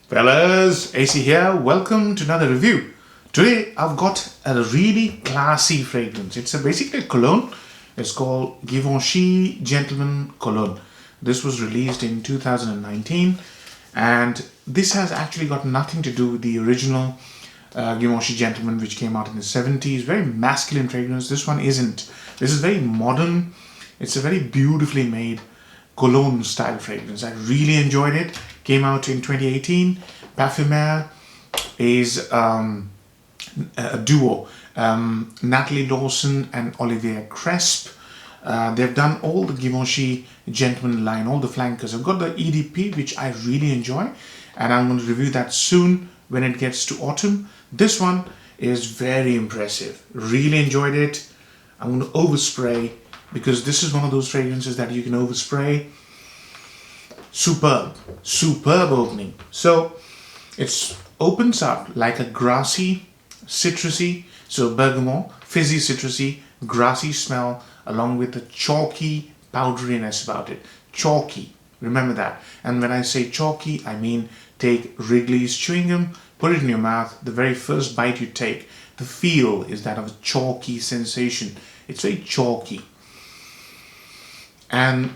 Fellas, AC here. Welcome to another review. Today I've got a really classy fragrance. It's basically a cologne. It's called Givenchy Gentleman Cologne. This was released in 2019 and this has actually got nothing to do with the original Givenchy Gentleman which came out in the 70s. Very masculine fragrance. This one isn't. This is very modern. It's a very beautifully made cologne style fragrance. I really enjoyed it. Came out in 2018. Parfumeur is a duo, Natalie Lawson and Olivier Cresp. They've done all the Givenchy Gentleman line, all the flankers. I've got the EDP, which I really enjoy, and I'm going to review that soon when it gets to autumn. This one is very impressive. Really enjoyed it. I'm going to overspray because this is one of those fragrances that you can overspray. Superb opening. So it opens up like a grassy, citrusy, so bergamot, fizzy, citrusy, grassy smell along with the chalky powderiness about it. Chalky, remember that. And when I say chalky, I mean take Wrigley's chewing gum, put it in your mouth. The very first bite you take, the feel is that of a chalky sensation. It's very chalky. And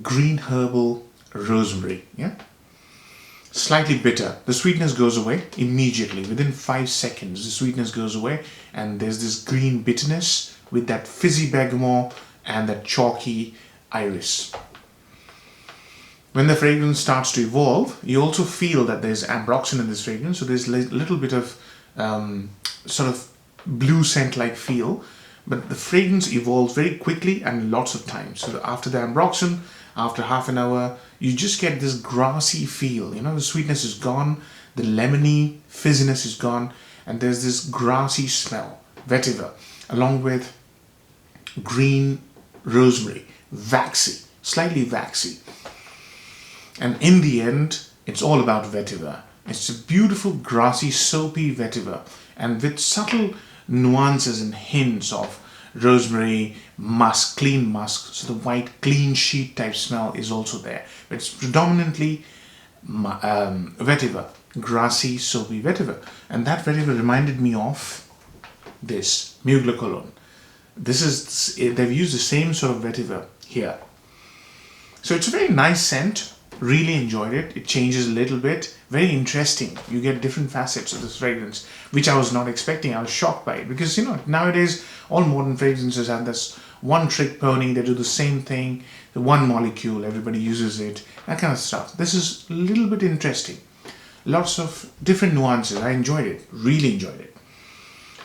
green herbal rosemary, yeah, slightly bitter. The sweetness goes away immediately within 5 seconds. The sweetness goes away and there's this green bitterness with that fizzy bergamot and that chalky iris. When the fragrance starts to evolve, you also feel that there's ambroxan in this fragrance, so there's a little bit of sort of blue scent like feel, but the fragrance evolves very quickly and lots of times. So after the ambroxan, after half an hour, you just get this grassy feel. You know, the sweetness is gone, the lemony fizziness is gone, and there's this grassy smell, vetiver, along with green rosemary, waxy, slightly waxy. And in the end, it's all about vetiver. It's a beautiful, grassy, soapy vetiver, and with subtle nuances and hints of rosemary, musk, clean musk, so the white clean sheet type smell is also there, but it's predominantly vetiver, grassy, soapy vetiver. And that vetiver reminded me of this Mugler cologne. This is, they've used the same sort of vetiver here, so it's a very nice scent. Really enjoyed it. It changes a little bit. Very interesting. You get different facets of this fragrance, which I was not expecting. I was shocked by it because, you know, nowadays all modern fragrances have this one trick pony. They do the same thing, the one molecule, everybody uses it, that kind of stuff. This is a little bit interesting. Lots of different nuances. I enjoyed it. Really enjoyed it.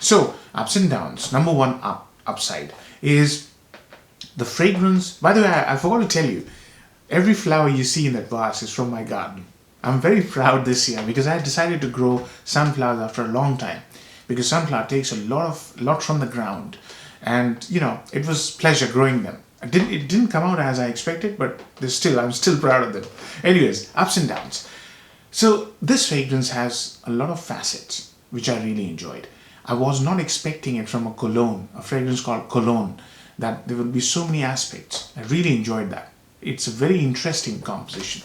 So, ups and downs. Number one upside is the fragrance. By the way, I forgot to tell you, every flower you see in that vase is from my garden. I'm very proud this year because I decided to grow sunflowers after a long time, because sunflower takes a lot from the ground, and you know, it was pleasure growing them. It didn't come out as I expected, but I'm still proud of them. Anyways, ups and downs. So this fragrance has a lot of facets which I really enjoyed. I was not expecting it from a cologne, a fragrance called Cologne, that there would be so many aspects. I really enjoyed that. It's a very interesting composition.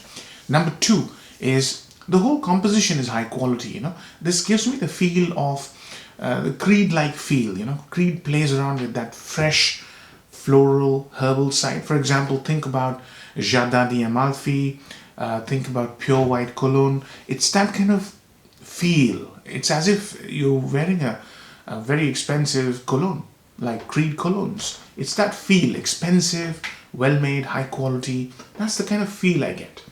Number two is the whole composition is high quality. You know, this gives me the feel of the Creed-like feel. You know, Creed plays around with that fresh, floral, herbal side. For example, think about Jardin d'Amalfi. Think about Pure White Cologne. It's that kind of feel. It's as if you're wearing a very expensive cologne, like Creed colognes. It's that feel, expensive, well-made, high quality. That's the kind of feel I get.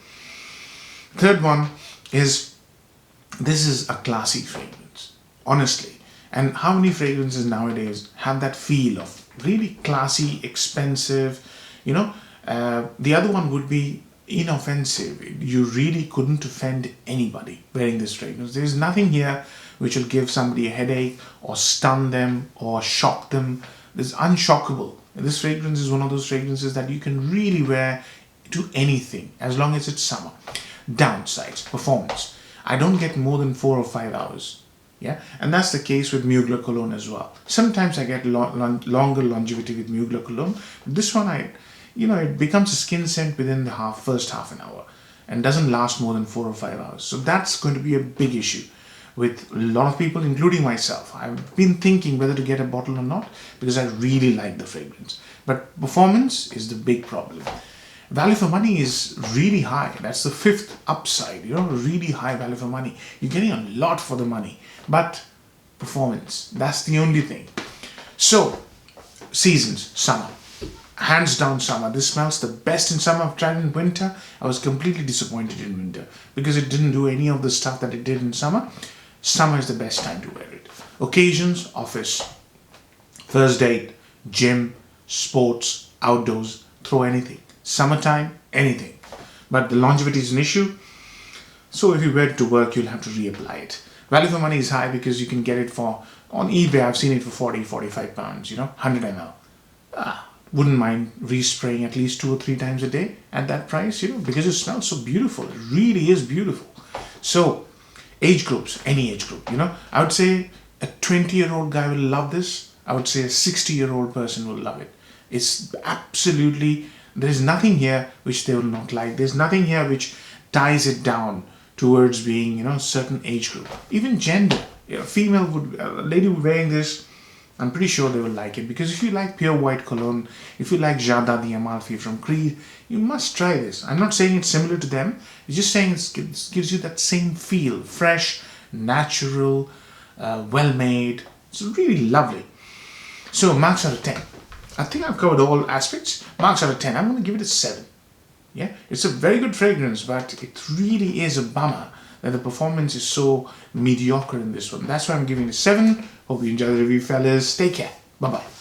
Third one is, this is a classy fragrance, honestly. And how many fragrances nowadays have that feel of really classy, expensive, you know? The other one would be inoffensive. You really couldn't offend anybody wearing this fragrance. There's nothing here which will give somebody a headache or stun them or shock them. It's unshockable. This fragrance is one of those fragrances that you can really wear to anything as long as it's summer. Downsides, performance. I don't get more than 4 or 5 hours. Yeah, and that's the case with Mugler cologne as well. Sometimes I get longer longevity with Mugler cologne. This one, it becomes a skin scent within the first half an hour. and doesn't last more than 4 or 5 hours. So that's going to be a big issue with a lot of people, including myself. I've been thinking whether to get a bottle or not because I really like the fragrance. But performance is the big problem. Value for money is really high. That's the fifth upside, really high value for money. You're getting a lot for the money, but performance, that's the only thing. So, seasons, summer. Hands down summer. This smells the best in summer. I've tried in winter. I was completely disappointed in winter because it didn't do any of the stuff that it did in summer. Summer is the best time to wear it. Occasions, office, first date, gym, sports, outdoors, throw anything. Summertime, anything. But the longevity is an issue. So if you wear it to work, you'll have to reapply it. Value for money is high because you can get it on eBay, I've seen it for 40, 45 pounds, 100 ml. Wouldn't mind respraying at least 2 or 3 times a day at that price, because it smells so beautiful. It really is beautiful. So, age groups, any age group, I would say a 20-year-old guy will love this. I would say a 60-year-old person will love it. It's absolutely, there's nothing here which they will not like. There's nothing here which ties it down towards being, a certain age group. Even gender. A lady wearing this, I'm pretty sure they will like it, because if you like pure white cologne, if you like Jada the Amalfi from Creed, you must try this. I'm not saying it's similar to them. It's just saying it gives you that same feel. Fresh, natural, well-made. It's really lovely. So, marks out of 10. I think I've covered all aspects. Marks out of 10. I'm going to give it a 7. Yeah, it's a very good fragrance, but it really is a bummer that the performance is so mediocre in this one. That's why I'm giving it a 7. Hope you enjoy the review, fellas. Take care. Bye-bye.